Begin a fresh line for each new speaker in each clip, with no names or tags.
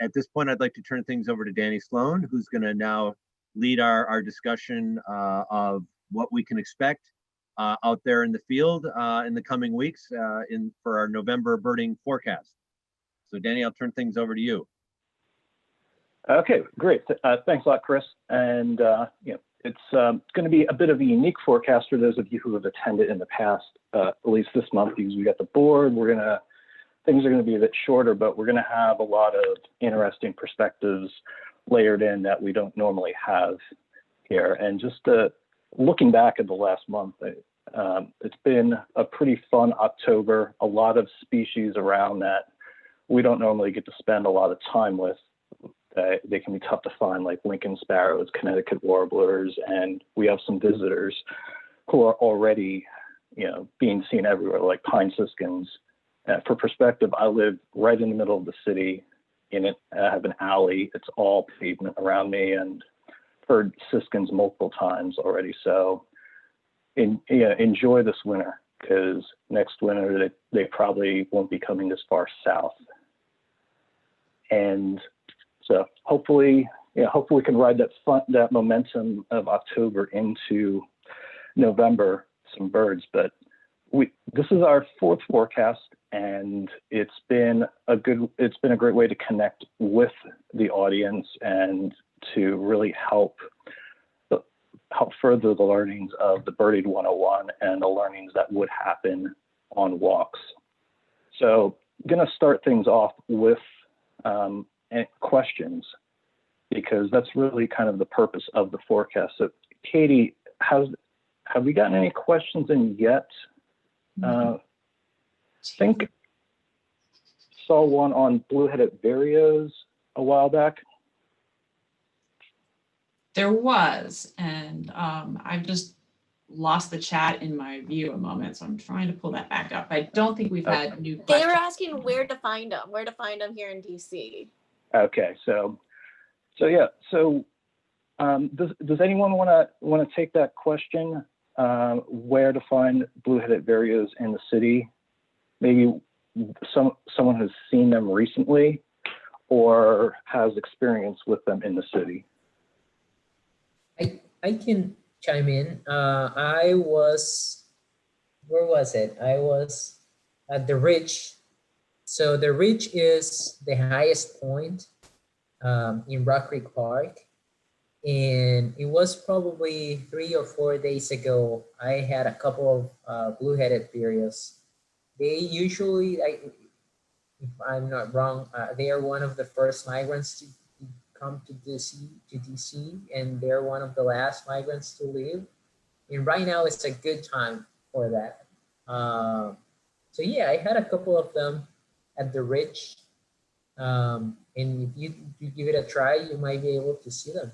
At this point, I'd like to turn things over to Danny Sloan, who's going to now lead our discussion of what we can expect out there in the field in the coming weeks for our November birding forecast. So Danny, I'll turn things over to you.
Okay, great. Thanks a lot, Chris. And it's going to be a bit of a unique forecast for those of you who have attended in the past, at least this month, because we got the board. Things are going to be a bit shorter, but we're going to have a lot of interesting perspectives layered in that we don't normally have here. And just looking back at the last month, it's been a pretty fun October. A lot of species around that we don't normally get to spend a lot of time with. They can be tough to find, like Lincoln sparrows, Connecticut warblers, and we have some visitors who are already, being seen everywhere, like pine siskins. For perspective, I live right in the middle of the city. I have an alley. It's all pavement around me, and heard siskins multiple times already. So, enjoy this winter, because next winter they probably won't be coming this far south. And so hopefully we can ride that momentum of October into November, some birds. But this is our fourth forecast, and it's been a great way to connect with the audience and to really help further the learnings of the Birding 101 and the learnings that would happen on walks. So I'm going to start things off with questions, because that's really kind of the purpose of the forecast. So Katie, have we gotten any questions in yet? I think saw one on blue-headed vireos a while back.
There was, and I've just lost the chat in my view a moment, so I'm trying to pull that back up. I don't think we've had new questions.
They were asking where to find them here in DC.
Okay, so yeah, so does anyone want to take that question? Where to find blue-headed vireos in the city? Maybe someone has seen them recently or has experience with them in the city.
I can chime in. Where was it? I was at the Ridge. So the Ridge is the highest point in Rock Creek Park. And it was probably 3 or 4 days ago, I had a couple of blue-headed vireos. They usually, if I'm not wrong, they are one of the first migrants to come to DC, and they're one of the last migrants to leave. And right now it's a good time for that. So yeah, I had a couple of them at the Ridge. And if you give it a try, you might be able to see them.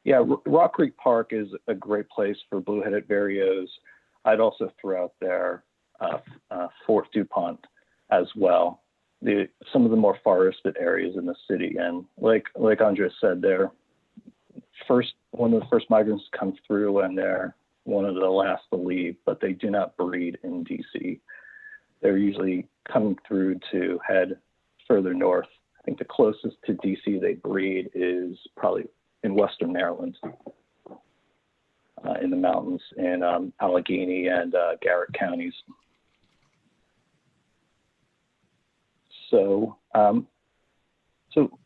Yeah, Rock Creek Park is a great place for blue-headed vireos. I'd also throw out there Fort DuPont as well. Some of the more forested areas in the city, and like Andres said, they're one of the first migrants to come through, and they're one of the last to leave. But they do not breed in DC. They're usually coming through to head further north. I think the closest to DC they breed is probably in Western Maryland, in the mountains in Allegheny and Garrett counties. So,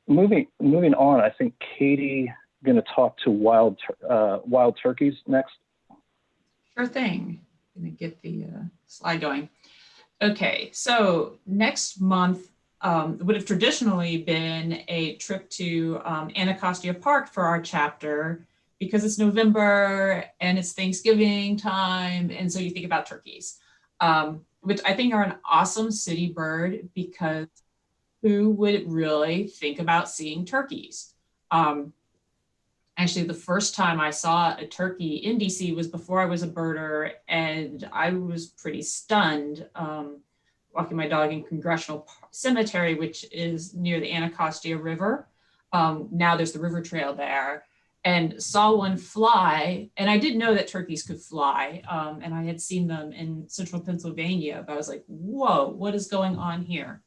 moving on, I think Katie going to talk to wild turkeys next.
Sure thing. I'm gonna get the slide going. Okay, so next month would have traditionally been a trip to Anacostia Park for our chapter, because it's November and it's Thanksgiving time, and so you think about turkeys, which I think are an awesome city bird, because who would really think about seeing turkeys? Actually, the first time I saw a turkey in DC was before I was a birder, and I was pretty stunned. Walking my dog in Congressional Cemetery, which is near the Anacostia River. Now there's the river trail there, and saw one fly. And I didn't know that turkeys could fly. And I had seen them in central Pennsylvania, but I was like, whoa, what is going on here?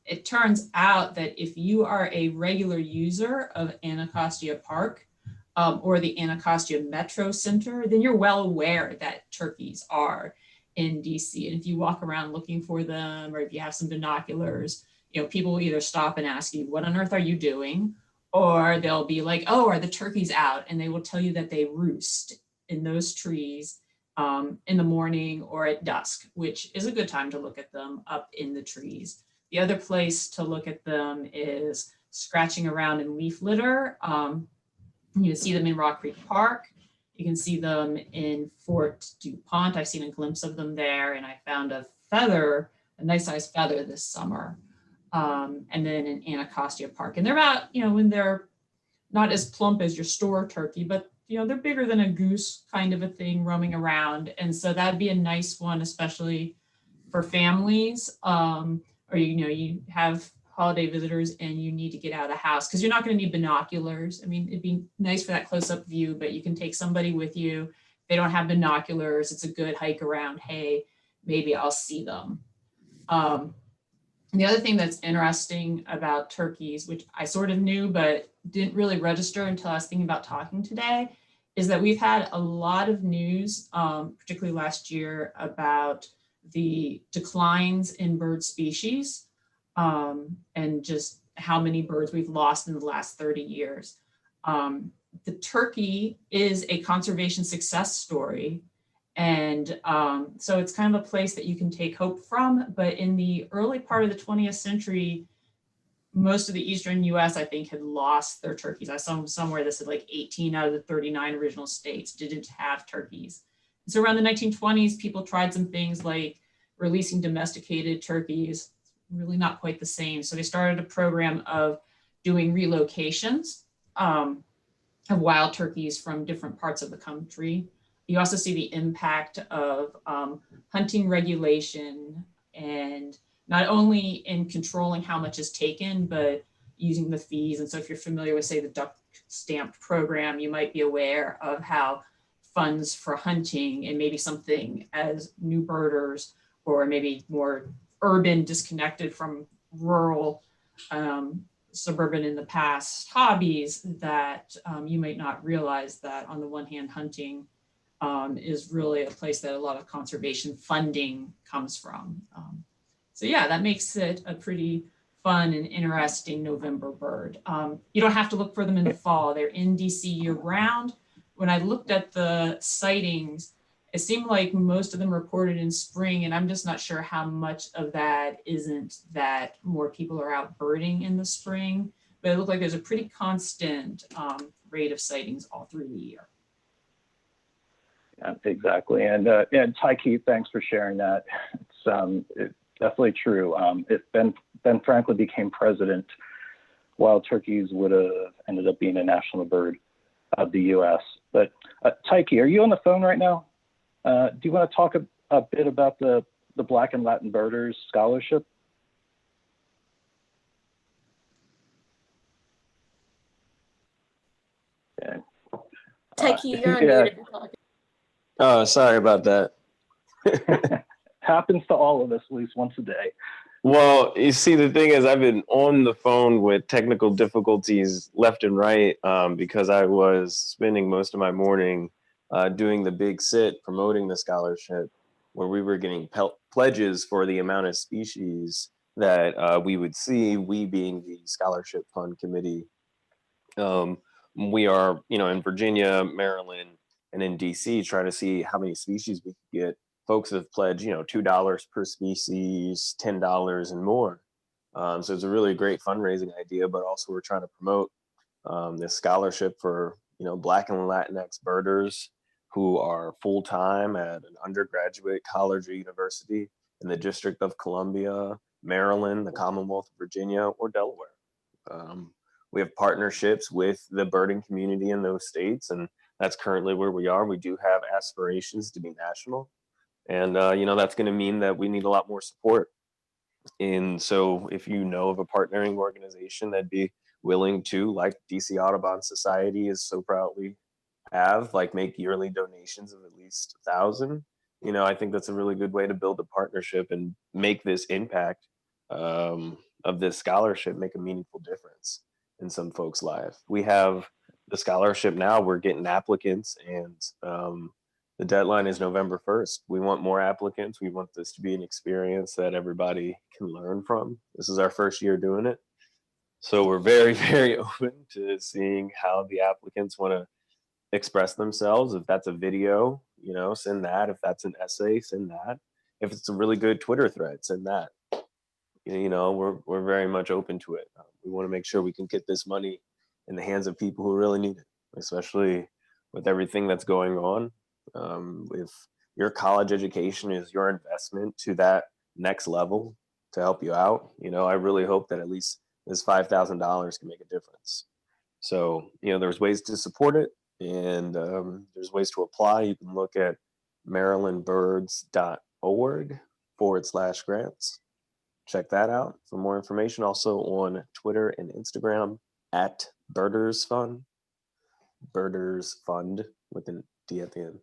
It turns out that if you are a regular user of Anacostia Park or the Anacostia Metro Center, then you're well aware that turkeys are in DC. And if you walk around looking for them, or if you have some binoculars, you know, people will either stop and ask you, what on earth are you doing? Or they'll be like, oh, are the turkeys out? And they will tell you that they roost in those trees in the morning or at dusk, which is a good time to look at them up in the trees. The other place to look at them is scratching around in leaf litter. You see them in Rock Creek Park. You can see them in Fort DuPont. I've seen a glimpse of them there, and I found a feather, a nice sized feather this summer. And then in Anacostia Park. And they're about, you know, when they're not as plump as your store turkey, but, you know, they're bigger than a goose kind of a thing roaming around. And so that'd be a nice one, especially for families, or, you know, you have holiday visitors and you need to get out of the house because you're not going to need binoculars. I mean, it'd be nice for that close-up view, but you can take somebody with you. If they don't have binoculars, it's a good hike around. Hey, maybe I'll see them. And the other thing that's interesting about turkeys, which I sort of knew but didn't really register until I was thinking about talking today, is that we've had a lot of news, particularly last year, about the declines in bird species and just how many birds we've lost in the last 30 years. The turkey is a conservation success story. And so it's kind of a place that you can take hope from. But in the early part of the 20th century, most of the eastern US, I think, had lost their turkeys. I saw somewhere that said like 18 out of the 39 original states didn't have turkeys. And so around the 1920s, people tried some things like releasing domesticated turkeys, really not quite the same. So they started a program of doing relocations of wild turkeys from different parts of the country. You also see the impact of hunting regulation, and not only in controlling how much is taken, but using the fees. And so if you're familiar with, say, the duck stamped program, you might be aware of how funds for hunting and maybe something as new birders, or maybe more urban, disconnected from rural, suburban in the past hobbies, that you might not realize that on the one hand, hunting is really a place that a lot of conservation funding comes from. So yeah, that makes it a pretty fun and interesting November bird. You don't have to look for them in the fall. They're in DC year round. When I looked at the sightings, it seemed like most of them reported in spring, and I'm just not sure how much of that isn't that more people are out birding in the spring, but it looked like there's a pretty constant rate of sightings all through the year.
Yeah, exactly. And Tyke, thanks for sharing that. It's definitely true. If Ben Franklin became president, wild turkeys would have ended up being a national bird of the U.S. But Tyke, are you on the phone right now? Do you want to talk a bit about the Black and Latin Birders Scholarship? Okay.
Tyke, you're unmuted.
Oh, sorry about that.
Happens to all of us at least once a day.
Well, you see, the thing is, I've been on the phone with technical difficulties left and right because I was spending most of my morning doing the big sit promoting the scholarship, where we were getting pledges for the amount of species that we would see, we being the scholarship fund committee. We are, in Virginia, Maryland, and in DC, trying to see how many species we could get. Folks have pledged, $2 per species, $10 and more. So it's a really great fundraising idea, but also we're trying to promote this scholarship for, Black and Latinx birders who are full-time at an undergraduate college or university in the District of Columbia, Maryland, the Commonwealth of Virginia, or Delaware. We have partnerships with the birding community in those states, and that's currently where we are. We do have aspirations to be national. And, that's going to mean that we need a lot more support. And so if you know of a partnering organization that'd be willing to, like DC Audubon Society is so proudly have, make yearly donations of at least 1,000, I think that's a really good way to build a partnership and make this impact of this scholarship make a meaningful difference in some folks' life. We have the scholarship now, we're getting applicants, and the deadline is November 1st. We want more applicants. We want this to be an experience that everybody can learn from. This is our first year doing it. So we're very, very open to seeing how the applicants want to express themselves. If that's a video, you know, send that. If that's an essay, send that. If it's a really good Twitter thread, send that. You know, we're very much open to it. We want to make sure we can get this money in the hands of people who really need it, especially with everything that's going on. If your college education is your investment to that next level to help you out, you know, I really hope that at least this $5,000 can make a difference. So, you know, there's ways to support it, and there's ways to apply. You can look at marylandbirds.org/grants. Check that out for more information. Also on Twitter and Instagram at Birders Fund. Birders Fund with an D at the end.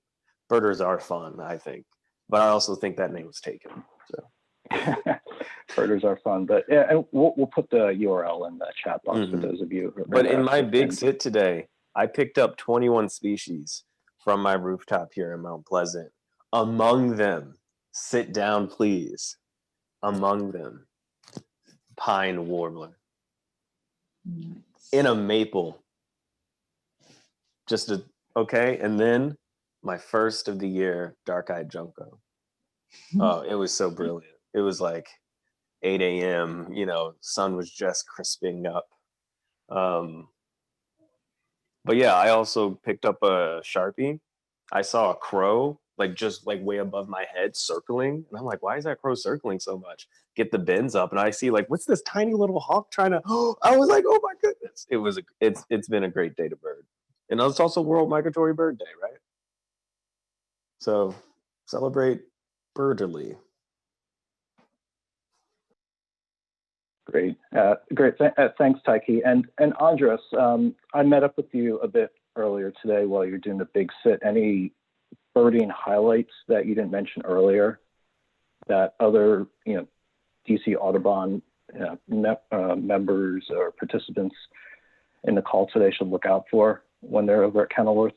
Birders are fun, I think, but I also think that name was taken. So
Birders are fun, but yeah, and we'll put the URL in the chat box for those of you.
But in my big sit today, I picked up 21 species from my rooftop here in Mount Pleasant. Among them, sit down, please. Among them, pine warbler.
Nice.
In a maple. Okay, and then my first of the year, dark-eyed junco. Oh, it was so brilliant. It was like 8 a.m., you know, sun was just crisping up. But yeah, I also picked up a Sharpie. I saw a crow, just way above my head circling. And I'm like, why is that crow circling so much? Get the bins up and I see what's this tiny little hawk trying to, I was like, oh my goodness. It's been a great day to bird. And it's also World Migratory Bird Day, right? So celebrate birdily.
Great. Thanks, Taiki. And Andres, I met up with you a bit earlier today while you're doing the big sit. Any birding highlights that you didn't mention earlier that other, DC Audubon members or participants in the call today should look out for when they're over at Kenilworth?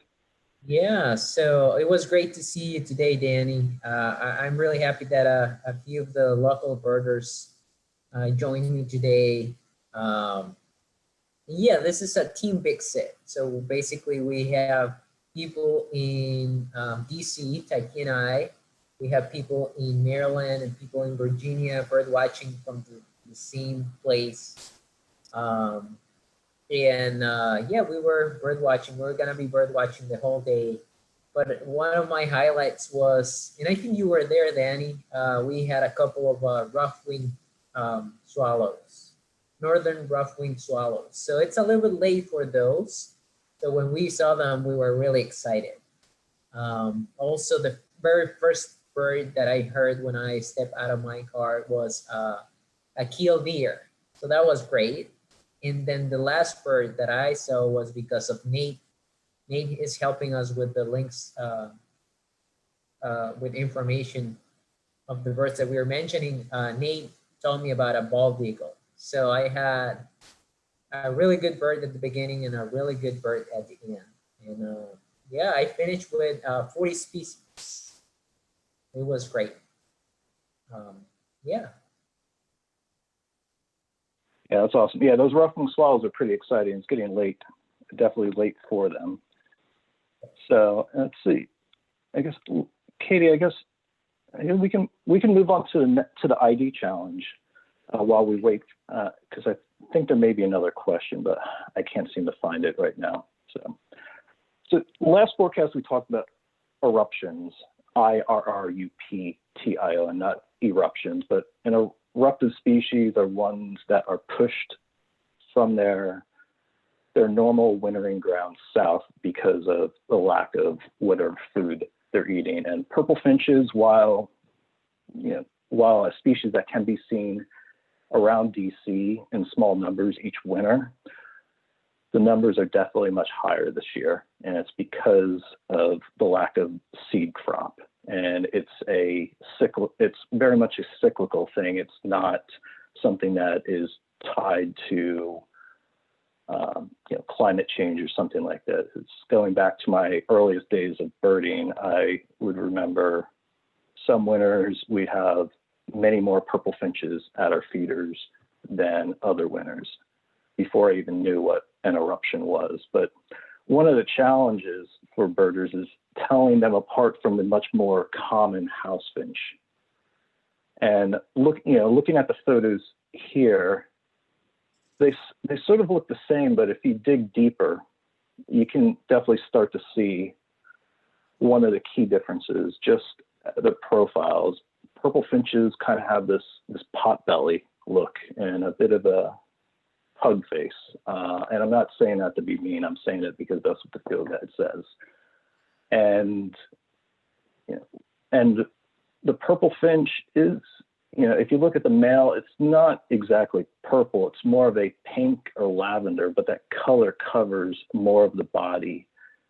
Yeah, so it was great to see you today, Danny. I'm really happy that a few of the local birders joined me today. Yeah, this is a team big sit. So basically we have people in DC, Taiki and I. We have people in Maryland and people in Virginia bird watching from the same place. Yeah, we were bird watching. We're gonna be bird watching the whole day. But one of my highlights was, and I think you were there, Danny, we had a couple of rough-winged swallows, northern rough-winged swallows. So it's a little bit late for those. So when we saw them, we were really excited. Also, the very first bird that I heard when I stepped out of my car was a killdeer. So that was great. And then the last bird that I saw was because of Nate. Nate is helping us with the links, with information of the birds that we were mentioning. Nate told me about a bald eagle. So I had a really good bird at the beginning and a really good bird at the end. And yeah, I finished with 40 species. It was great. Yeah.
Yeah, that's awesome. Yeah, those rough-winged swallows are pretty exciting. It's getting late, definitely late for them. So let's see. I guess, Katie, we can move on to the ID challenge while we wait, because I think there may be another question, but I can't seem to find it right now. So last forecast we talked about eruptions, IRRUPTIO, and not eruptions, but an eruptive species are ones that are pushed from their normal wintering grounds south because of the lack of winter food they're eating. And purple finches, while a species that can be seen around DC in small numbers each winter, the numbers are definitely much higher this year, and it's because of the lack of seed crop. And it's very much a cyclical thing. It's not something that is tied to climate change or something like that. It's going back to my earliest days of birding. I would remember some winters we have many more purple finches at our feeders than other winters before I even knew what an eruption was. But one of the challenges for birders is telling them apart from the much more common house finch. And looking at the photos here, they sort of look the same, but if you dig deeper, you can definitely start to see one of the key differences, just the profiles. Purple finches kind of have this pot belly look and a bit of a pug face. And I'm not saying that to be mean, I'm saying it because that's what the field guide says. And, and the purple finch is, if you look at the male, it's not exactly purple. It's more of a pink or lavender, but that color covers more of the body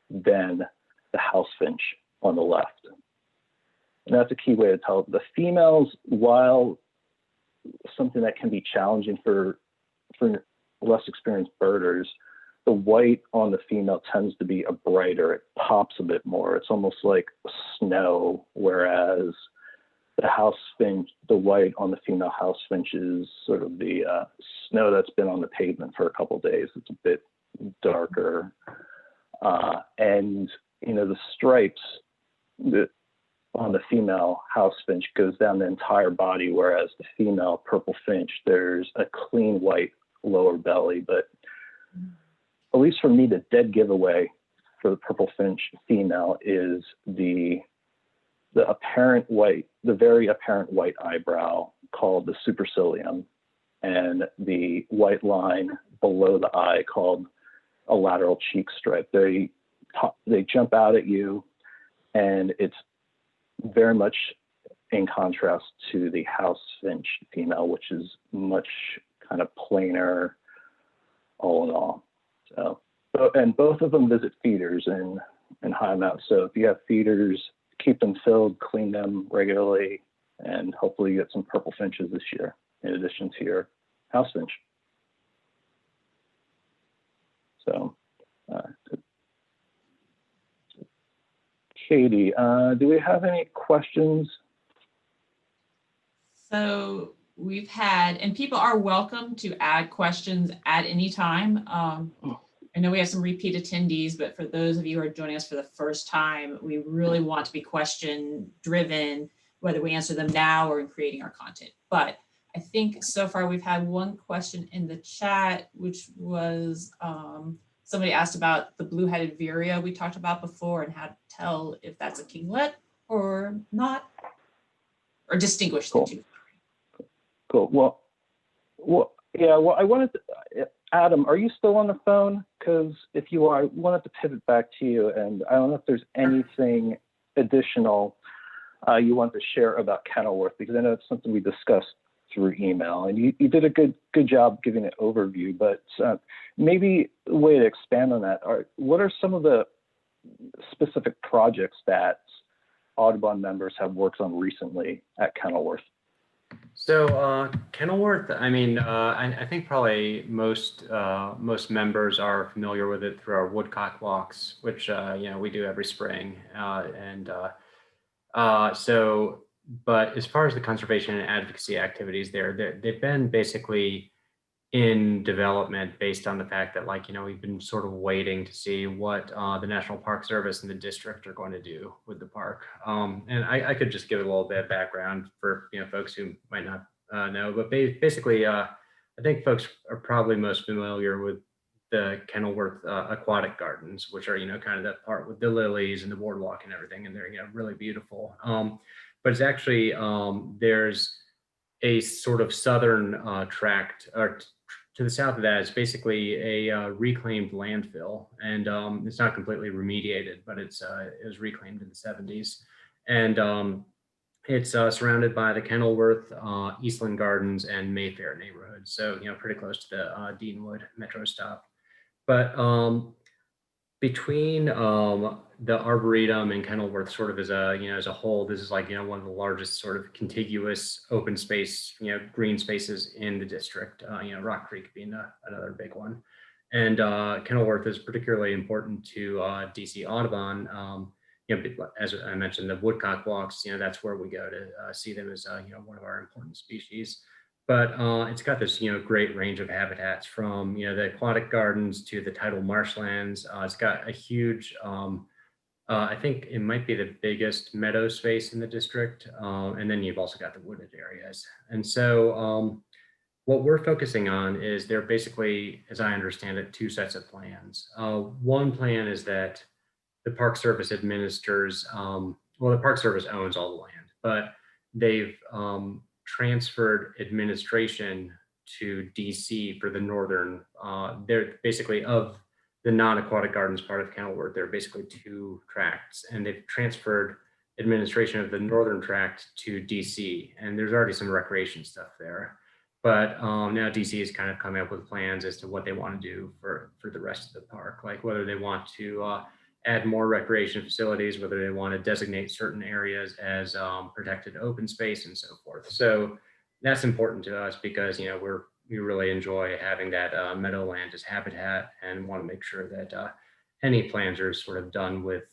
than the house finch on the left. And that's a key way to tell. The females, while something that can be challenging for less experienced birders, the white on the female tends to be a brighter, it pops a bit more. It's almost like snow, whereas the house finch, the white on the female house finch is sort of the snow that's been on the pavement for a couple of days. It's a bit darker. And, the stripes on the female house finch goes down the entire body, whereas the female purple finch, there's a clean white lower belly. But at least for me, the dead giveaway for the purple finch female is the apparent white, the very apparent white eyebrow called the supercilium, and the white line below the eye called a lateral cheek stripe. They jump out at you, and it's very much in contrast to the house finch female, which is much kind of plainer all in all. So, and both of them visit feeders in high amounts. So if you have feeders, keep them filled, clean them regularly, and hopefully you get some purple finches this year in addition to your house finch. So, Katie, do we have any questions?
So we've had, and people are welcome to add questions at any time. I know we have some repeat attendees, but for those of you who are joining us for the first time, we really want to be question driven, whether we answer them now or in creating our content. But I think so far we've had one question in the chat, which was somebody asked about the blue-headed vireo we talked about before and how to tell if that's a kinglet or not, or distinguish the two.
Cool. Well, I wanted to, Adam, are you still on the phone? Because if you are, I wanted to pivot back to you, and I don't know if there's anything additional you want to share about Kenilworth, because I know it's something we discussed through email, and you did a good job giving an overview, but maybe a way to expand on that what are some of the specific projects that Audubon members have worked on recently at Kenilworth?
So Kenilworth, I mean, I think probably most members are familiar with it through our woodcock walks, which we do every spring, but as far as the conservation and advocacy activities they've been basically in development based on the fact that we've been sort of waiting to see what the National Park Service and the district are going to do with the park. And I could just give a little bit of background for folks who might not know, but basically I think folks are probably most familiar with the Kenilworth aquatic gardens, which are kind of that part with the lilies and the boardwalk and everything, and they're really beautiful. But it's actually there's a sort of southern tract, or to the south of that is basically a reclaimed landfill, and it's not completely remediated, but it was reclaimed in the 70s, and it's surrounded by the Kenilworth, Eastland Gardens, and Mayfair neighborhoods. So pretty close to the Deanwood metro stop. But between the Arboretum and Kenilworth sort of as a, as a whole, this is like, one of the largest sort of contiguous open space, green spaces in the district, Rock Creek being another big one. And Kenilworth is particularly important to DC Audubon. As I mentioned, the woodcock walks, that's where we go to see them as, one of our important species. But it's got this, great range of habitats from, the aquatic gardens to the tidal marshlands. It's got a huge, I think it might be the biggest meadow space in the district. And then you've also got the wooded areas. And so what we're focusing on is there basically, as I understand it, two sets of plans. One plan is that the Park Service administers, well, the Park Service owns all the land, but they've transferred administration to DC for the northern, they're basically of the non-aquatic gardens part of Kenilworth, there are basically two tracts, and they've transferred administration of the northern tract to DC, and there's already some recreation stuff there. But now DC is kind of coming up with plans as to what they want to do for the rest of the park, like whether they want to add more recreation facilities, whether they want to designate certain areas as protected open space and so forth. So that's important to us because, we really enjoy having that meadowland as habitat and want to make sure that any plans are sort of done with,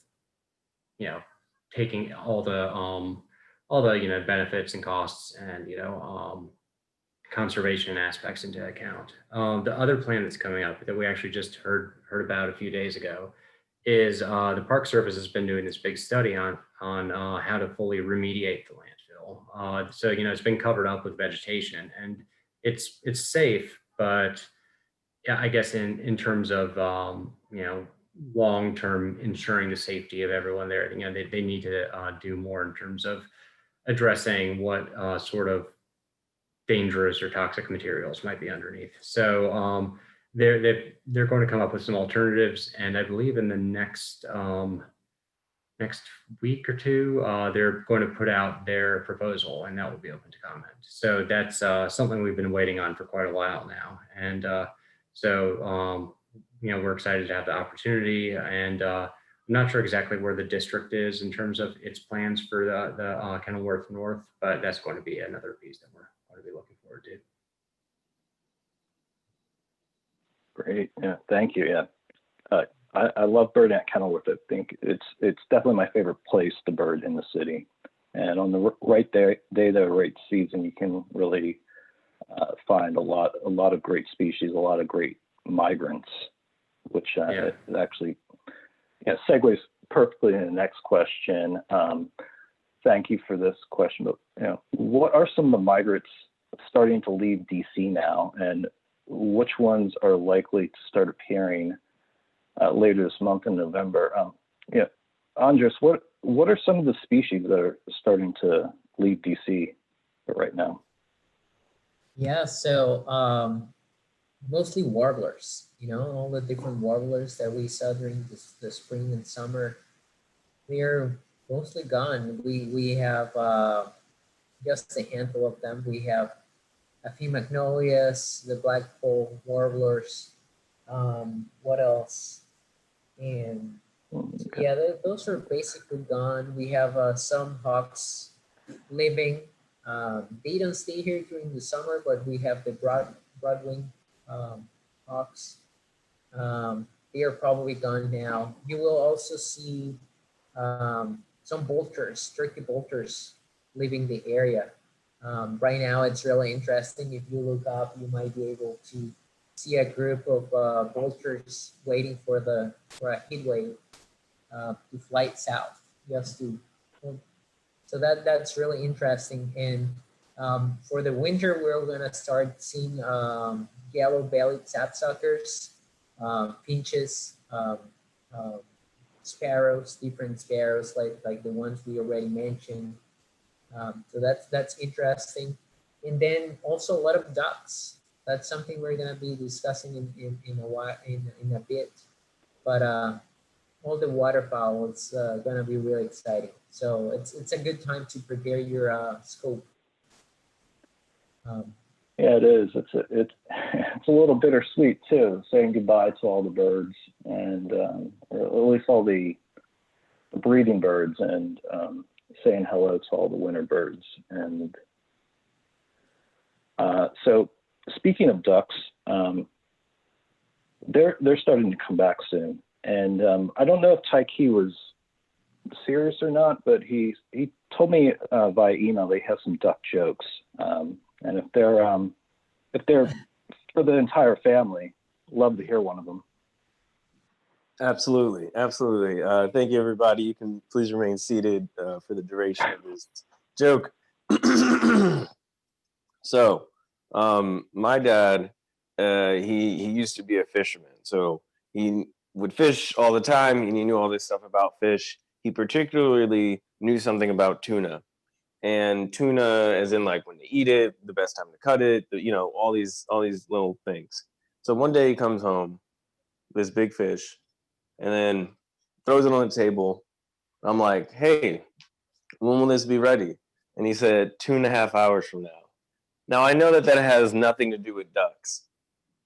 taking all the benefits and costs and, conservation aspects into account. The other plan that's coming up that we actually just heard about a few days ago is the Park Service has been doing this big study on how to fully remediate the landfill. So it's been covered up with vegetation, and it's safe, but yeah, I guess in terms of long-term ensuring the safety of everyone there, they need to do more in terms of addressing what sort of dangerous or toxic materials might be underneath. So they're going to come up with some alternatives, and I believe in the next week or two, they're going to put out their proposal, and that will be open to comment. So that's something we've been waiting on for quite a while now, and so we're excited to have the opportunity. And I'm not sure exactly where the district is in terms of its plans for the Kenilworth North, but that's going to be another piece that we're going to be looking forward to.
Great. Yeah. Thank you. Yeah. I love birding at Kenilworth. I think it's definitely my favorite place to bird in the city. And on the right day, the right season, you can really find a lot of great species, a lot of great migrants, which actually segues perfectly into the next question. Thank you for this question. But what are some of the migrants starting to leave DC now, and which ones are likely to start appearing later this month in November? Andres, what are some of the species that are starting to leave DC right now?
Yeah, so mostly warblers, all the different warblers that we saw during the spring and summer, they're mostly gone. We have just a handful of them. We have a few magnolias, the blackpoll warblers, what else? And yeah, those are basically gone. We have some hawks living. They don't stay here during the summer, but we have the broadwing hawks. They are probably gone now. You will also see some bolters, turkey bolters, leaving the area. Right now, it's really interesting. If you look up, you might be able to see a group of vultures waiting for a heat wave to fly south, so that's really interesting. And for the winter, we're gonna start seeing yellow-bellied sapsuckers, finches, sparrows, different sparrows like the ones we already mentioned. So that's interesting. And then also a lot of ducks. That's something we're gonna be discussing in a while, in a bit. But all the waterfowl, it's gonna be really exciting. So it's a good time to prepare your scope.
Yeah, it is. It's a little bittersweet too, saying goodbye to all the birds and or at least all the breeding birds, and saying hello to all the winter birds. And so, speaking of ducks, they're starting to come back soon. And I don't know if Taiki was serious or not, but he told me via email they have some duck jokes, and if they're for the entire family, love to hear one of them.
Absolutely, absolutely. Thank you, everybody. You can please remain seated for the duration of this joke. So, my dad, he used to be a fisherman, so he would fish all the time, and he knew all this stuff about fish. He particularly knew something about tuna, and tuna, as in like when to eat it, the best time to cut it, you know, all these little things. So one day he comes home, this big fish, and then throws it on the table. I'm like, hey, when will this be ready? And he said, 2.5 hours from now. Now, I know that has nothing to do with ducks,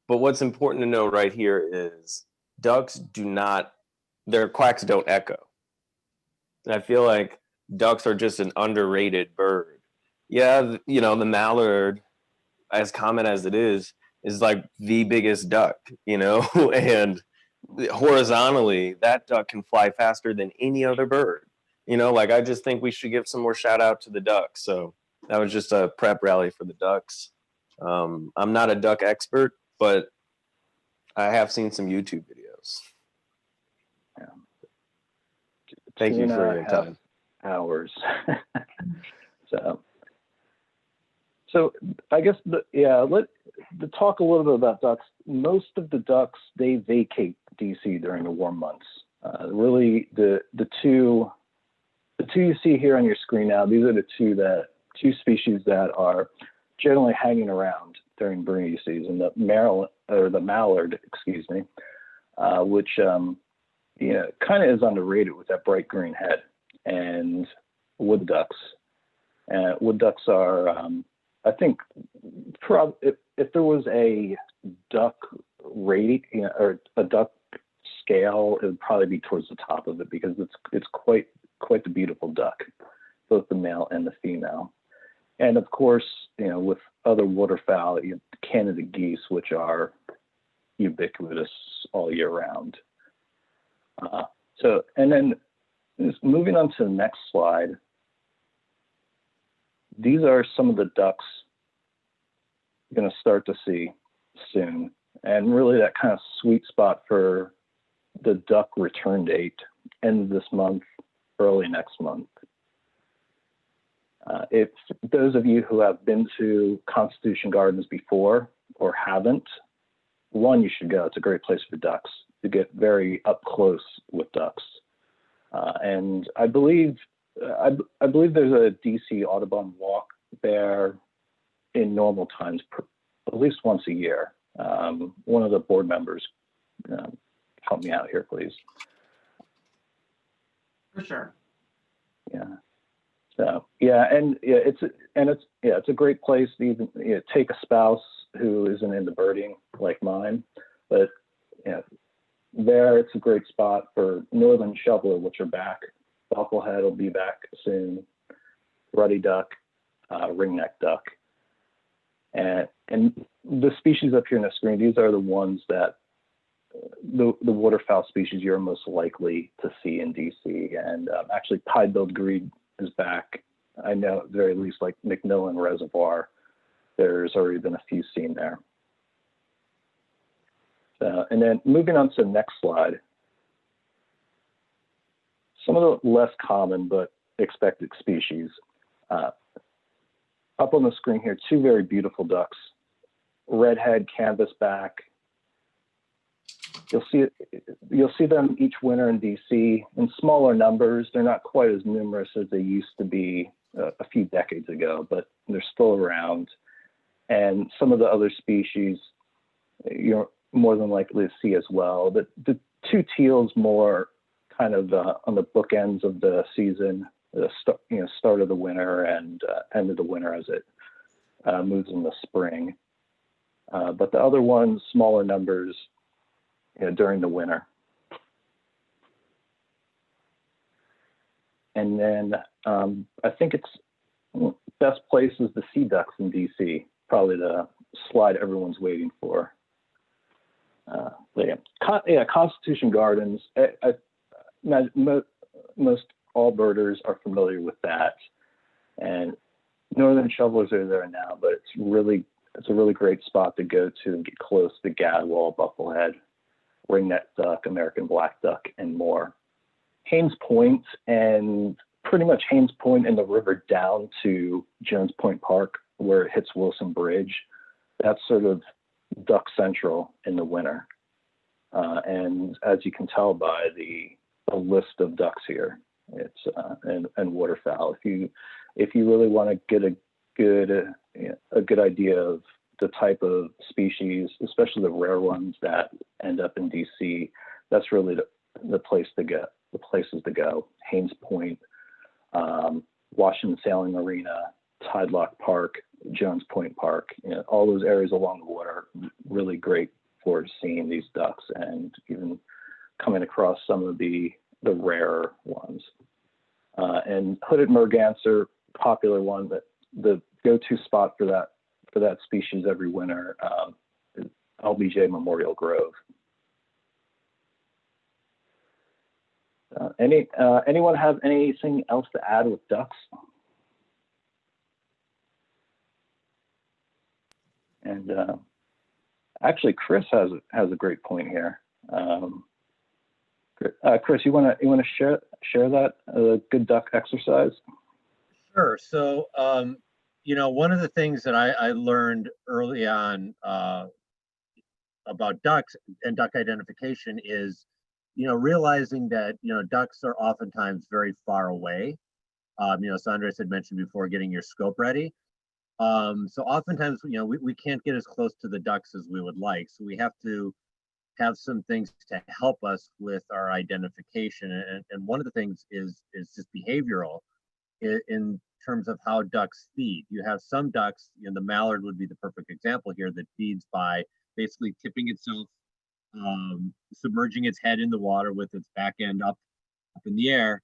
but what's important to know right here is ducks do not, their quacks don't echo. And I feel like ducks are just an underrated bird. Yeah, you know, the mallard, as common as it is like the biggest duck, you know, and horizontally, that duck can fly faster than any other bird. You know, like I just think we should give some more shout out to the ducks. So that was just a prep rally for the ducks. I'm not a duck expert, but I have seen some YouTube videos.
Yeah.
Thank you for your time.
Hours. So I guess to talk a little bit about ducks. Most of the ducks, they vacate DC during the warm months. Really, the two you see here on your screen now, these are the two species that are generally hanging around during breeding season. The mallard, excuse me, which kind of is underrated with that bright green head, and wood ducks. Wood ducks are, I think, if there was a duck rating, or a duck scale, it would probably be towards the top of it, because it's quite the beautiful duck, both the male and the female. And of course, with other waterfowl, you have Canada geese, which are ubiquitous all year round. And then just moving on to the next slide, these are some of the ducks you're going to start to see soon, and really that kind of sweet spot for the duck return date, end of this month, early next month. If those of you who have been to Constitution Gardens before or haven't, one, you should go. It's a great place for ducks to get very up close with ducks. And I believe there's a DC Audubon walk there in normal times, at least once a year. One of the board members, help me out here, please.
For sure.
Yeah. So it's a great place to even take a spouse who isn't into birding like mine, but there it's a great spot for northern shoveler, which are back. Bucklehead will be back soon. Ruddy duck, ringneck duck, and the species up here on the screen. These are the ones that the waterfowl species you're most likely to see in DC. And actually, pied-billed grebe is back. I know at the very least, like McMillan Reservoir, there's already been a few seen there. And then moving on to the next slide, some of the less common but expected species. Up on the screen here, two very beautiful ducks, redhead canvasback. You'll see them each winter in DC in smaller numbers. They're not quite as numerous as they used to be a few decades ago, but they're still around. And some of the other species you're more than likely to see as well. The two teals more kind of on the bookends of the season, start of the winter and end of the winter as it moves in the spring. But the other ones, smaller numbers, during the winter. And then I think it's best place is the sea ducks in DC, probably the slide everyone's waiting for. Constitution Gardens, most all birders are familiar with that. And northern shovelers are there now, but it's a really great spot to go to and get close to Gadwall, Bufflehead, ringneck duck, American black duck, and more. Haynes Point, and pretty much Haynes Point and the river down to Jones Point Park, where it hits Wilson Bridge, that's sort of duck central in the winter. And as you can tell by the list of ducks here, it's and waterfowl. If you really want to get a good idea of the type of species, especially the rare ones that end up in DC, that's really the place to go. The places to go: Haynes Point, Washington Sailing Arena, Tide Lock Park, Jones Point Park. All those areas along the water are really great for seeing these ducks and even coming across some of the rare ones. And hooded merganser, popular one, but the go-to spot for that species every winter is LBJ Memorial Grove. Anyone have anything else to add with ducks? And actually, Chris has a great point here. Chris, you want to share that good duck exercise?
Sure. So, one of the things that I learned early on about ducks and duck identification is, realizing that, ducks are oftentimes very far away. So Andres had mentioned before, getting your scope ready. So oftentimes, we can't get as close to the ducks as we would like. So we have to have some things to help us with our identification. And one of the things is just behavioral in terms of how ducks feed. You have some ducks, the mallard would be the perfect example here, that feeds by basically tipping itself, submerging its head in the water with its back end up in the air,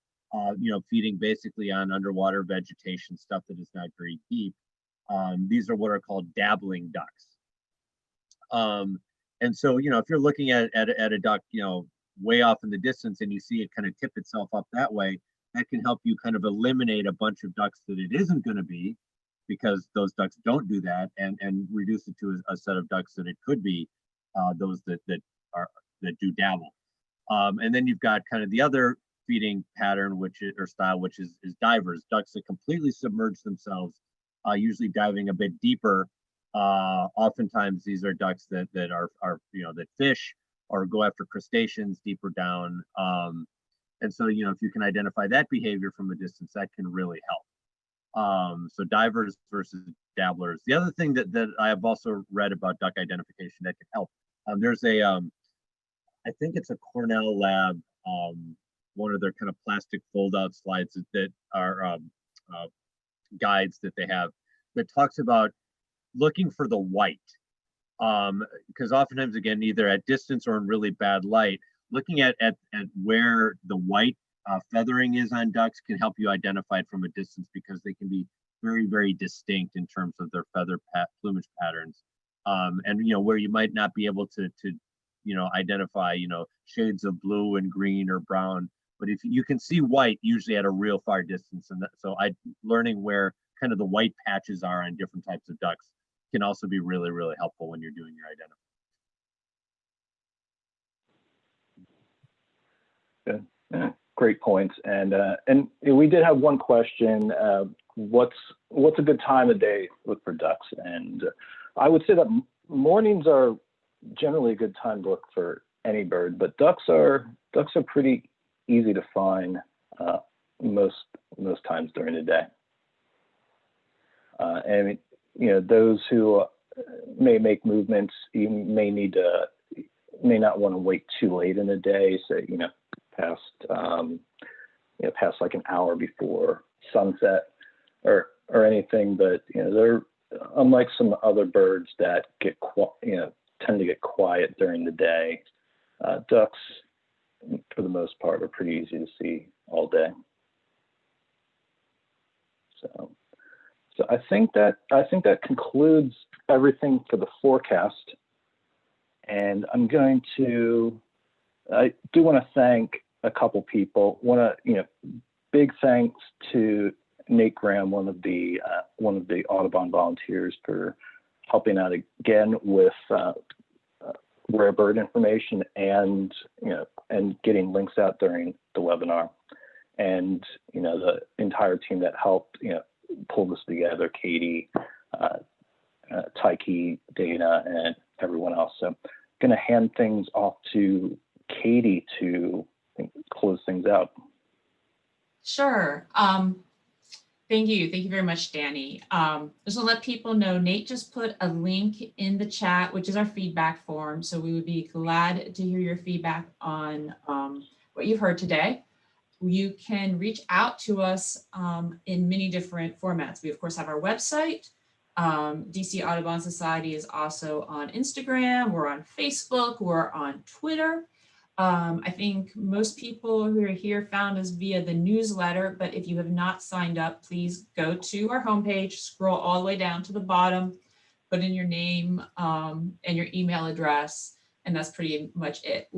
feeding basically on underwater vegetation, stuff that is not very deep. These are what are called dabbling ducks. And so, if you're looking at a duck, way off in the distance, and you see it kind of tip itself up that way, that can help you kind of eliminate a bunch of ducks that it isn't going to be, because those ducks don't do that, and reduce it to a set of ducks that it could be, those that do dabble. And then you've got kind of the other feeding pattern, which is divers, ducks that completely submerge themselves, usually diving a bit deeper. Oftentimes these are ducks that that fish or go after crustaceans deeper down. And so, if you can identify that behavior from a distance, that can really help. So divers versus dabblers. The other thing that I have also read about duck identification that can help, there's I think it's a Cornell lab, one of their kind of plastic fold-out slides that are guides that they have, that talks about looking for the white. Because oftentimes, again, either at distance or in really bad light, looking at where the white feathering is on ducks can help you identify it from a distance, because they can be very, very distinct in terms of their feather plumage patterns. And where you might not be able to identify shades of blue and green or brown, but if you can see white usually at a real far distance, and so learning where kind of the white patches are on different types of ducks can also be really, really helpful when you're doing your identification.
Good. Yeah, great points. And we did have one question. What's a good time of day to look for ducks? And I would say that mornings are generally a good time to look for any bird, but ducks are pretty easy to find most times during the day. And those who may make movements, you may not want to wait too late in the day, say past like an hour before sunset or anything. But they're unlike some other birds that tend to get quiet during the day, ducks, for the most part, are pretty easy to see all day. So I think that concludes everything for the forecast. And I do want to thank a couple people. Big thanks to Nate Graham, one of the Audubon volunteers, for helping out again with rare bird information and getting links out during the webinar, and the entire team that helped pull this together, Katie, Taiki, Dana, and everyone else. So I'm going to hand things off to Katie to close things out.
Sure. Thank you. Thank you very much, Danny. Just to let people know, Nate just put a link in the chat, which is our feedback form. So we would be glad to hear your feedback on what you've heard today. You can reach out to us in many different formats. We, of course, have our website. DC Audubon Society is also on Instagram. We're on Facebook. We're on Twitter. I think most people who are here found us via the newsletter, but if you have not signed up, please go to our homepage, scroll all the way down to the bottom, put in your name and your email address, and that's pretty much it.